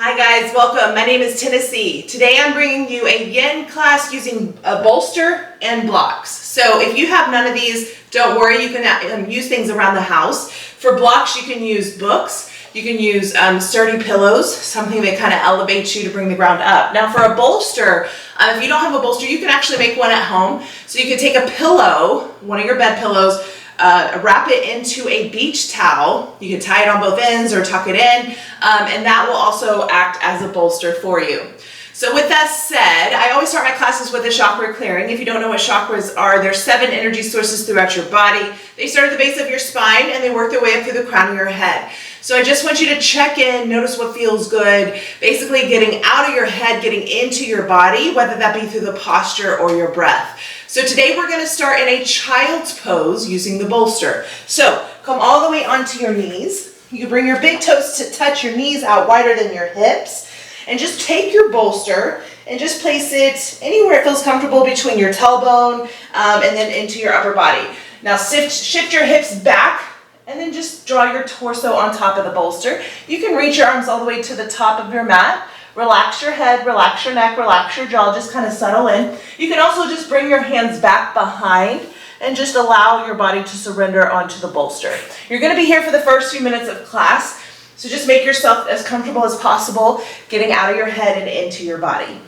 Hi guys, welcome. My name is Tennessee. Today I'm bringing you a yin class using a bolster and blocks. So if you have none of these, don't worry, you can use things around the house. For blocks, you can use books. You can use sturdy pillows, something that kind of elevates you to bring the ground up. Now for a bolster, if you don't have a bolster, you can actually make one at home. So you can take a pillow, one of your bed pillows, wrap it into a beach towel. You can tie it on both ends or tuck it in, and that will also act as a bolster for you. So with that said, I always start my classes with a chakra clearing. If you don't know what chakras are, there's 7 energy sources throughout your body. They start at the base of your spine and they work their way up through the crown of your head. So I just want you to check in, notice what feels good, basically getting out of your head, getting into your body, whether that be through the posture or your breath. So today we're going to start in a child's pose using the bolster. So come all the way onto your knees. You can bring your big toes to touch your knees out wider than your hips. And just take your bolster and just place it anywhere it feels comfortable between your tailbone and then into your upper body. Now shift your hips back and then just draw your torso on top of the bolster. You can reach your arms all the way to the top of your mat. Relax your head, relax your neck, relax your jaw, just kind of settle in. You can also just bring your hands back behind and just allow your body to surrender onto the bolster. You're going to be here for the first few minutes of class, so just make yourself as comfortable as possible, getting out of your head and into your body.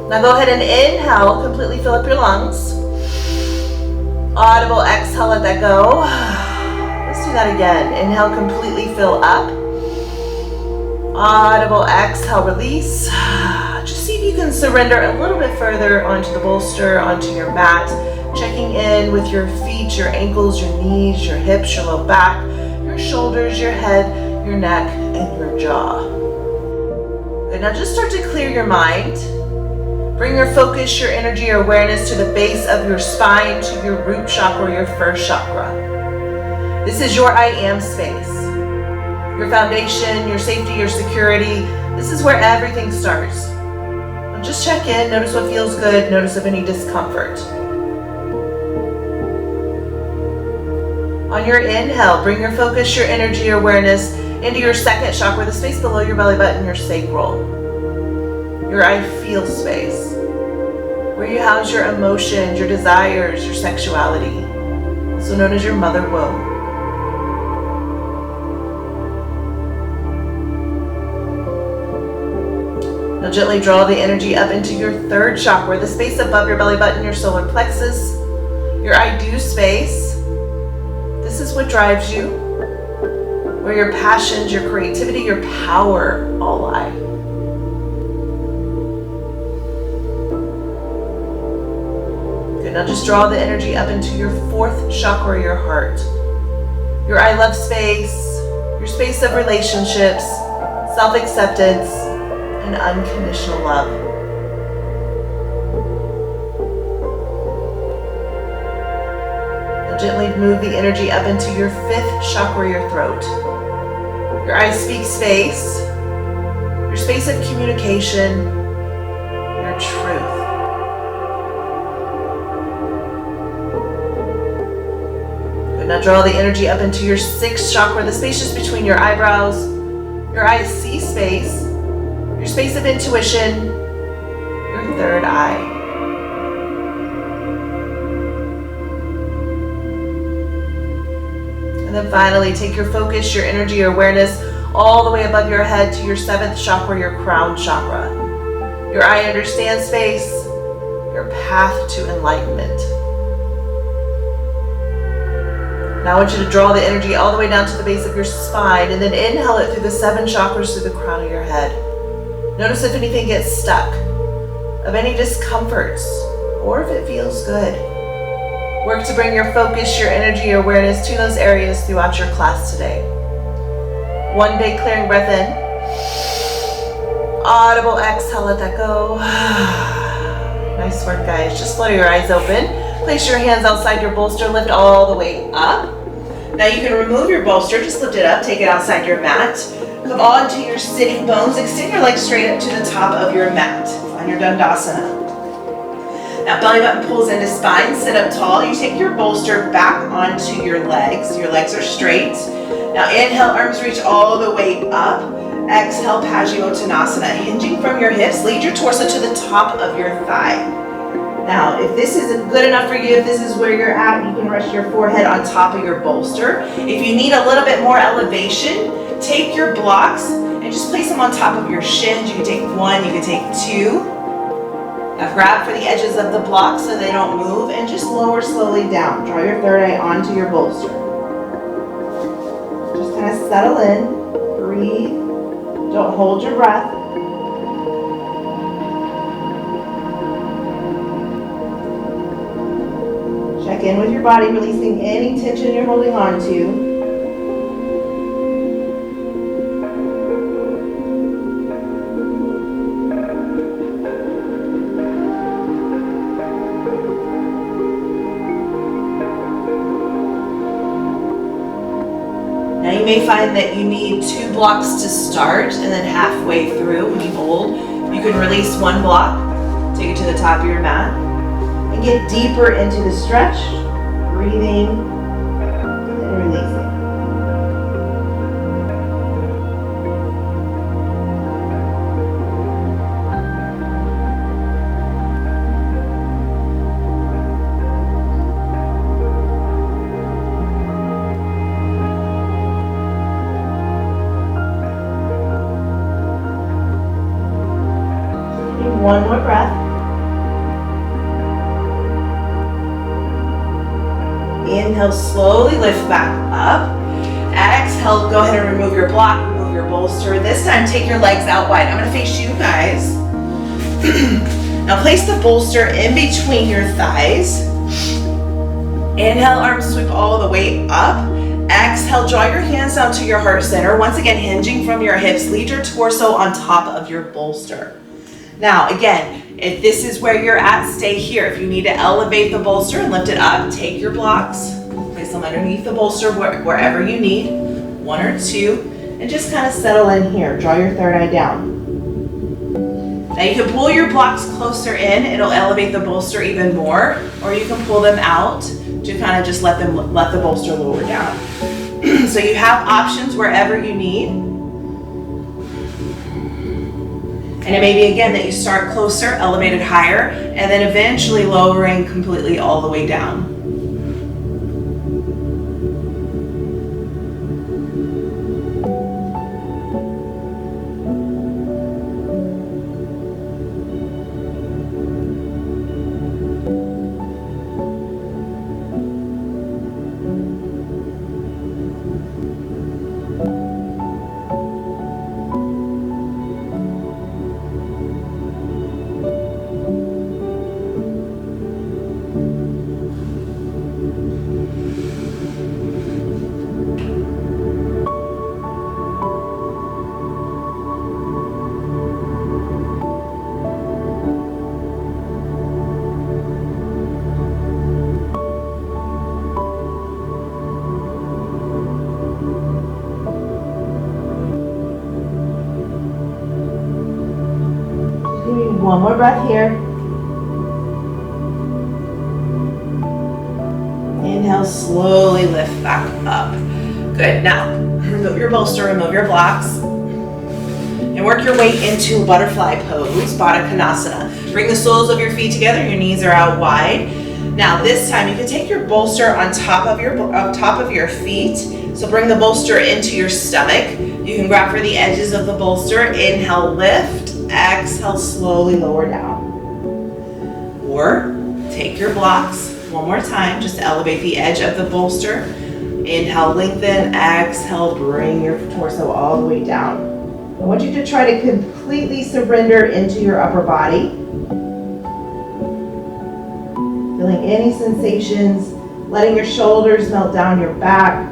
Now go ahead and inhale, completely fill up your lungs. Audible exhale, let that go. Let's do that again. Inhale, completely fill up. Audible exhale, release. Just see if you can surrender a little bit further onto the bolster, onto your mat. Checking in with your feet, your ankles, your knees, your hips, your low back, your shoulders, your head, your neck, and your jaw. Good, now just start to clear your mind. Bring your focus, your energy, your awareness to the base of your spine, to your root chakra, your first chakra. This is your I am space. Your foundation, your safety, your security. This is where everything starts. Now just check in, notice what feels good, notice of any discomfort. On your inhale, bring your focus, your energy, your awareness into your second chakra, the space below your belly button, your sacral. Your I feel space, where you house your emotions, your desires, your sexuality, also known as your mother womb. Now gently draw the energy up into your third chakra, the space above your belly button, your solar plexus, your I do space. This is what drives you, where your passions, your creativity, your power all lie. Good, now just draw the energy up into your fourth chakra, your heart. Your I love space, your space of relationships, self-acceptance, and unconditional love. Gently move the energy up into your fifth chakra, your throat. Your I speak space, your space of communication, your truth. Good, now draw the energy up into your sixth chakra, the space just between your eyebrows, your I see space, your space of intuition, your third eye. And then finally, take your focus, your energy, your awareness all the way above your head to your seventh chakra, your crown chakra. Your I understand space, your path to enlightenment. Now I want you to draw the energy all the way down to the base of your spine and then inhale it through the 7 chakras through the crown of your head. Notice if anything gets stuck, of any discomforts, or if it feels good. Work to bring your focus, your energy, your awareness to those areas throughout your class today. One big clearing breath in. Audible exhale, let that go. Nice work, guys. Just flutter your eyes open. Place your hands outside your bolster, lift all the way up. Now you can remove your bolster, just lift it up, take it outside your mat. Come on to your sitting bones, extend your legs straight up to the top of your mat on your Dandasana. Now belly button pulls into spine, sit up tall. You take your bolster back onto your legs. Your legs are straight. Now inhale, arms reach all the way up. Exhale, Paschimottanasana. Hinging from your hips, lead your torso to the top of your thigh. Now, if this isn't good enough for you, if this is where you're at, you can rest your forehead on top of your bolster. If you need a little bit more elevation, take your blocks and just place them on top of your shins. You can take one, you can take two. Now grab for the edges of the block so they don't move and just lower slowly down. Draw your third eye onto your bolster. Just kind of settle in, breathe, don't hold your breath. Check in with your body, releasing any tension you're holding on to. Now you may find that you need 2 blocks to start, and then halfway through when you hold, you can release 1 block, take it to the top of your mat, and get deeper into the stretch, breathing and releasing. One more breath. Inhale, slowly lift back up. Exhale, go ahead and remove your block, remove your bolster. This time, take your legs out wide. I'm gonna face you guys. Now place the bolster in between your thighs. Inhale, arms sweep all the way up. Exhale, draw your hands down to your heart center. Once again, hinging from your hips, lead your torso on top of your bolster. Now, again, if this is where you're at, stay here. If you need to elevate the bolster and lift it up, take your blocks, place them underneath the bolster wherever you need, 1 or 2, and just kind of settle in here. Draw your third eye down. Now you can pull your blocks closer in. It'll elevate the bolster even more, or you can pull them out to kind of just let the bolster lower down. So you have options wherever you need. And it may be, again, that you start closer, elevated higher, and then eventually lowering completely all the way down. One more breath here. Inhale, slowly lift back up. Good. Now, remove your bolster, remove your blocks, and work your way into butterfly pose, Baddha Konasana. Bring the soles of your feet together, your knees are out wide. Now, this time you can take your bolster on top of your feet. So bring the bolster into your stomach. You can grab for the edges of the bolster. Inhale, lift. Exhale, slowly lower down. Or take your blocks one more time, just to elevate the edge of the bolster. Inhale, lengthen. Exhale, bring your torso all the way down. I want you to try to completely surrender into your upper body. Feeling any sensations, letting your shoulders melt down your back.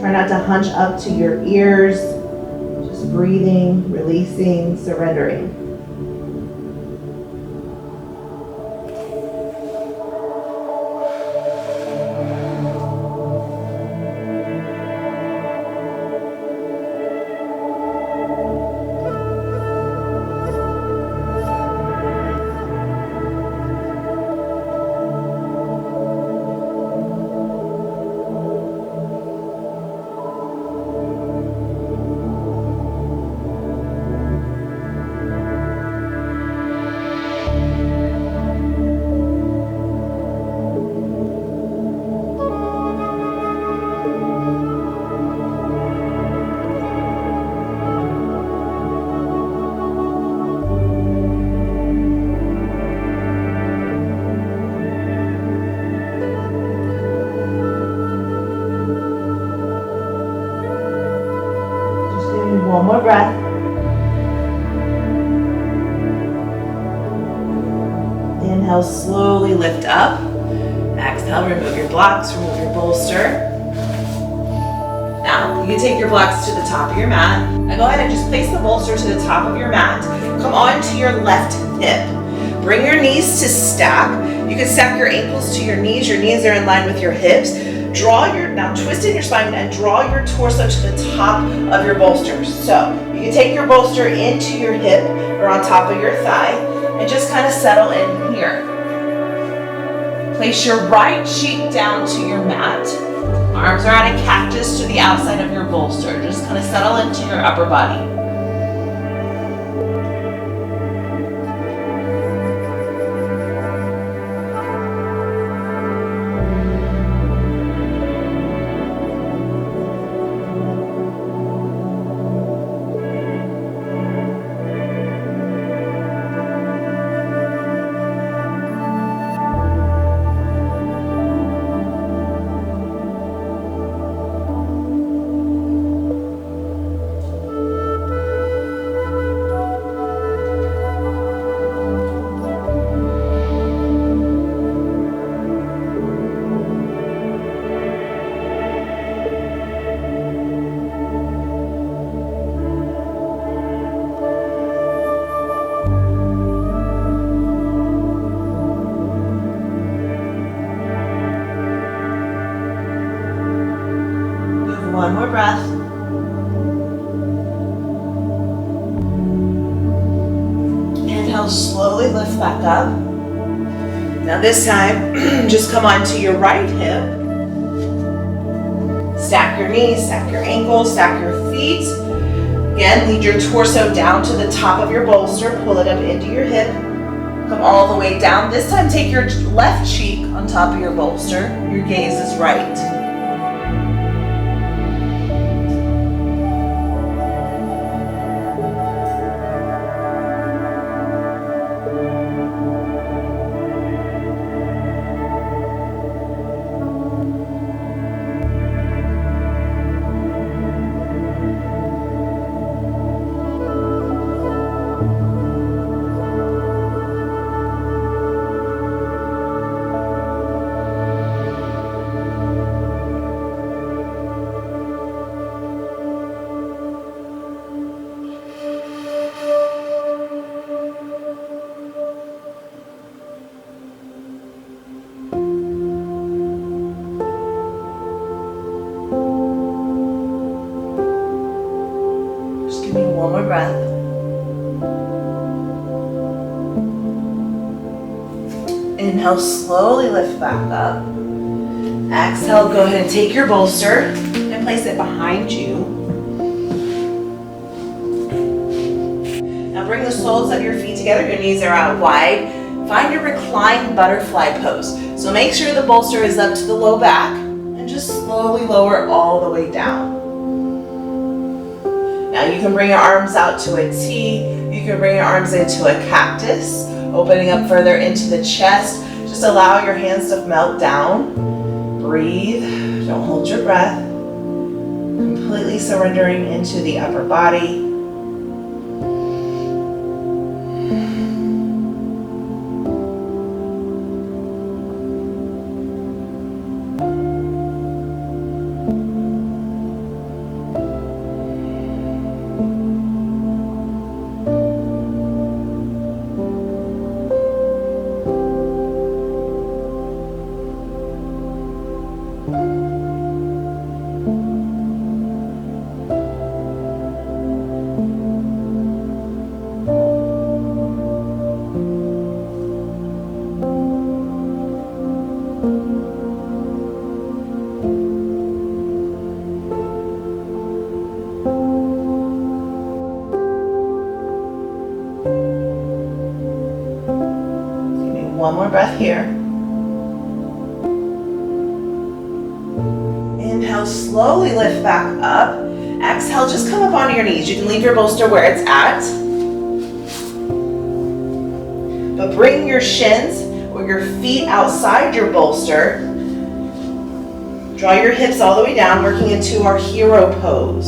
Try not to hunch up to your ears. Just breathing, releasing, surrendering. One more breath. Inhale, slowly lift up. Exhale, remove your blocks, remove your bolster. Now, you can take your blocks to the top of your mat. Now go ahead and just place the bolster to the top of your mat. Come on to your left hip. Bring your knees to stack. You can stack your ankles to your knees. Your knees are in line with your hips. Now twist in your spine and draw your torso to the top of your bolsters. So you can take your bolster into your hip or on top of your thigh and just kind of settle in here. Place your right cheek down to your mat. Arms are at a cactus to the outside of your bolster. Just kind of settle into your upper body. One more breath. Inhale, slowly lift back up. Now this time, just come onto your right hip. Stack your knees, stack your ankles, stack your feet. Again, lead your torso down to the top of your bolster. Pull it up into your hip. Come all the way down. This time, take your left cheek on top of your bolster. Your gaze is right. One more breath. Inhale, slowly lift back up. Exhale, go ahead and take your bolster and place it behind you. Now bring the soles of your feet together. Your knees are out wide. Find your reclined butterfly pose. So make sure the bolster is up to the low back and just slowly lower all the way down. Now you can bring your arms out to a T. You can bring your arms into a cactus, opening up further into the chest. Just allow your hands to melt down. Breathe. Don't hold your breath. Completely surrendering into the upper body. One more breath here. Inhale, slowly lift back up. Exhale, just come up onto your knees. You can leave your bolster where it's at. But bring your shins or your feet outside your bolster. Draw your hips all the way down, working into our hero pose.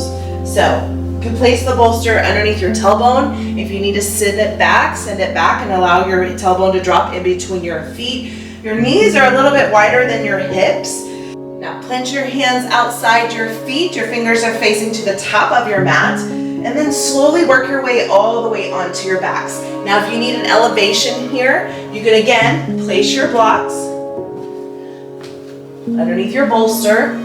So, You can place the bolster underneath your tailbone. If you need to send it back and allow your tailbone to drop in between your feet. Your knees are a little bit wider than your hips. Now plant your hands outside your feet. Your fingers are facing to the top of your mat. And then slowly work your way all the way onto your backs. Now if you need an elevation here, you can again place your blocks underneath your bolster.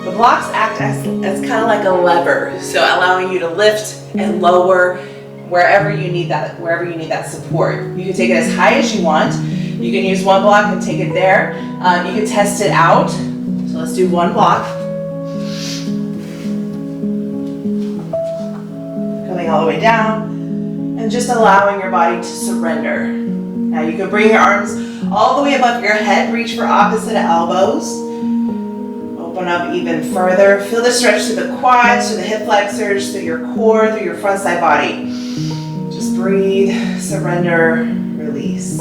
The blocks act as kind of like a lever, so allowing you to lift and lower wherever you need that support. You can take it as high as you want. You can use one block and take it there. You can test it out. So let's do one block. Coming all the way down and just allowing your body to surrender. Now you can bring your arms all the way above your head, reach for opposite elbows. Open up even further. Feel the stretch through the quads, through the hip flexors, through your core, through your front side body. Just breathe, surrender, release.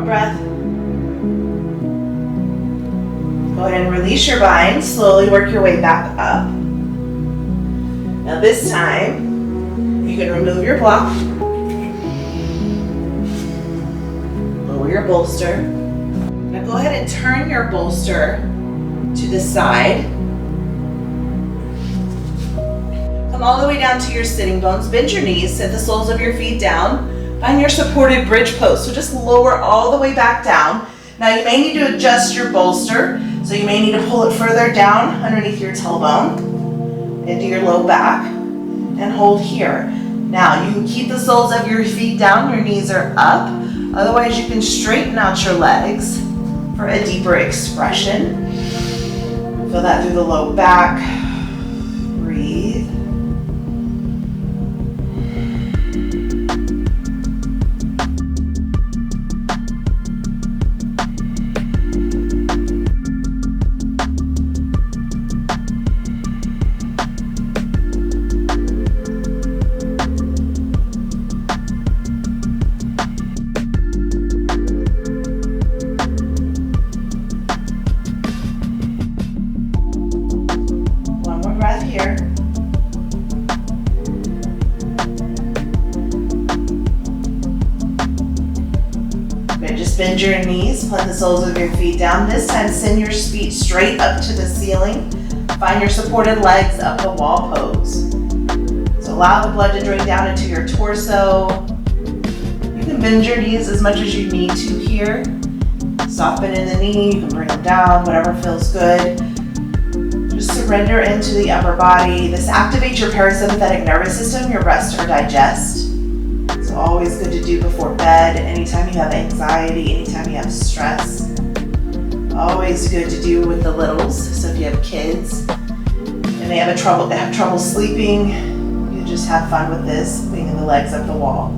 Breath. Go ahead and release your bind. Slowly work your way back up. Now this time, you can remove your block. Lower your bolster. Now go ahead and turn your bolster to the side. Come all the way down to your sitting bones. Bend your knees. Set the soles of your feet down. Find your supported bridge pose. So just lower all the way back down. Now you may need to adjust your bolster. So you may need to pull it further down underneath your tailbone into your low back and hold here. Now you can keep the soles of your feet down, your knees are up. Otherwise you can straighten out your legs for a deeper expression. Feel that through the low back. Breathe. Here. Good. Just bend your knees, plant the soles of your feet down. This time send your feet straight up to the ceiling. Find your supported legs up the wall pose. So allow the blood to drain down into your torso. You can bend your knees as much as you need to here. Soften in the knee, you can bring them down, whatever feels good. Just surrender into the upper body. This activates your parasympathetic nervous system, your rest or digest. So always good to do before bed, anytime you have anxiety, anytime you have stress. Always good to do with the littles. So if you have kids and they have trouble sleeping, you just have fun with this, bringing the legs up the wall.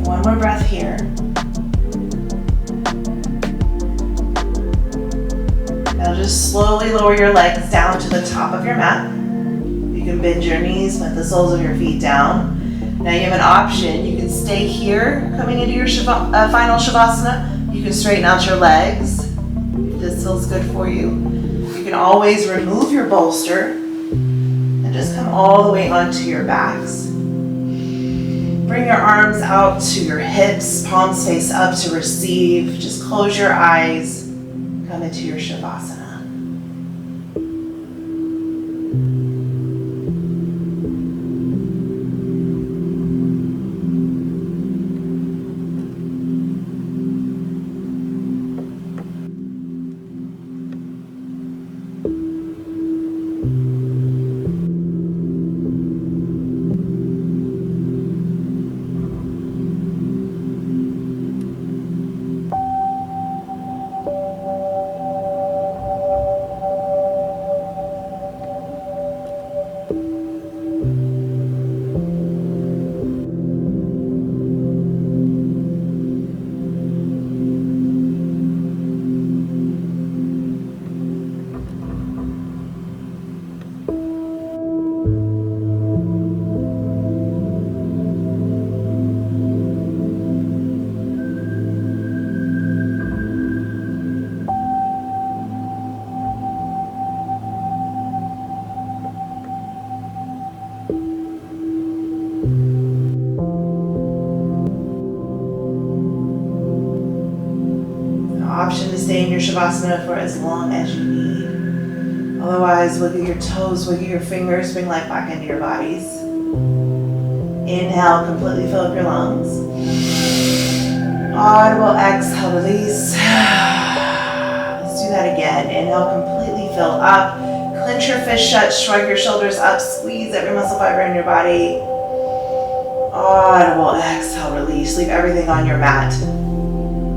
One more breath here. Now just slowly lower your legs down to the top of your mat. You can bend your knees, put the soles of your feet down. Now you have an option. You can stay here coming into your final Shavasana. You can straighten out your legs if this feels good for you. You can always remove your bolster and just come all the way onto your backs. Bring your arms out to your hips, palms face up to receive. Just close your eyes, come into your Shavasana. stay in your Shavasana for as long as you need. Otherwise, wiggle your toes, wiggle your fingers, bring life back into your bodies. Inhale, completely fill up your lungs. Audible exhale, release. Let's do that again. Inhale, completely fill up. Clench your fist shut, shrug your shoulders up, squeeze every muscle fiber in your body. Audible exhale, release. Leave everything on your mat.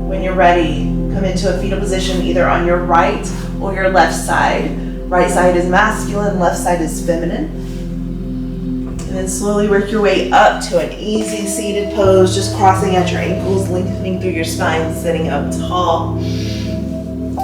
When you're ready, come into a fetal position either on your right or your left side. Right side is masculine, left side is feminine. And then slowly work your way up to an easy seated pose, just crossing out your ankles, lengthening through your spine, sitting up tall.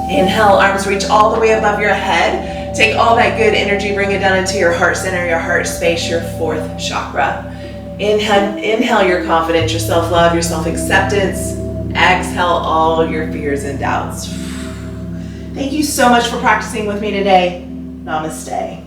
Inhale, arms reach all the way above your head. Take all that good energy, bring it down into your heart center, your heart space, your fourth chakra. Inhale your confidence, your self-love, your self-acceptance. Exhale all your fears and doubts. Thank you so much for practicing with me today. Namaste.